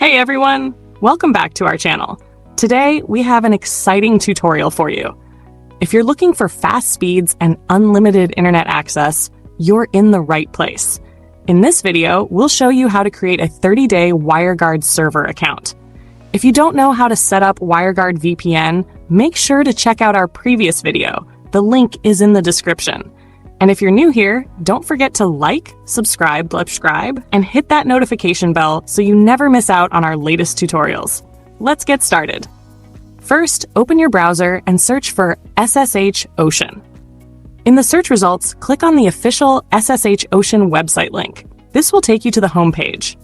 Hey everyone! Welcome back to our channel. Today, we have an exciting tutorial for you. If you're looking for fast speeds and unlimited internet access, you're in the right place. In this video, we'll show you how to create a 30-day WireGuard server account. If you don't know how to set up WireGuard VPN, make sure to check out our previous video. The link is in the description. And if you're new here, don't forget to like, subscribe, and hit that notification bell so you never miss out on our latest tutorials. Let's get started. First, open your browser and search for SSH Ocean. In the search results, click on the official SSH Ocean website link. This will take you to the home page.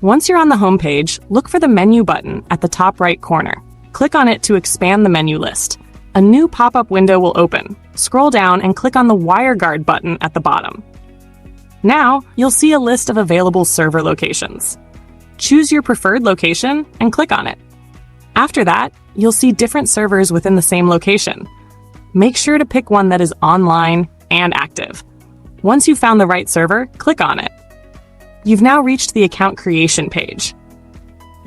Once you're on the home page, look for the menu button at the top right corner. Click on it to expand the menu list. A new pop-up window will open. Scroll down and click on the WireGuard button at the bottom. Now, you'll see a list of available server locations. Choose your preferred location and click on it. After that, you'll see different servers within the same location. Make sure to pick one that is online and active. Once you've found the right server, click on it. You've now reached the account creation page.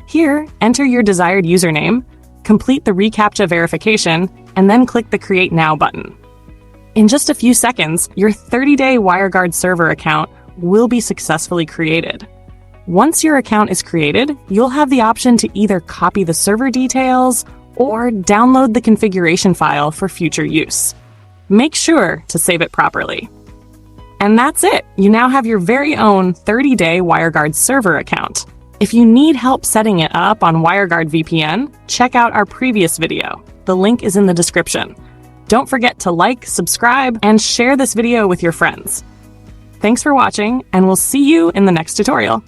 Here, enter your desired username, complete the reCAPTCHA verification, and then click the Create Now button. In just a few seconds, your 30-day WireGuard server account will be successfully created. Once your account is created, you'll have the option to either copy the server details or download the configuration file for future use. Make sure to save it properly. And that's it! You now have your very own 30-day WireGuard server account. If you need help setting it up on WireGuard VPN, check out our previous video. The link is in the description. Don't forget to like, subscribe, and share this video with your friends. Thanks for watching, and we'll see you in the next tutorial.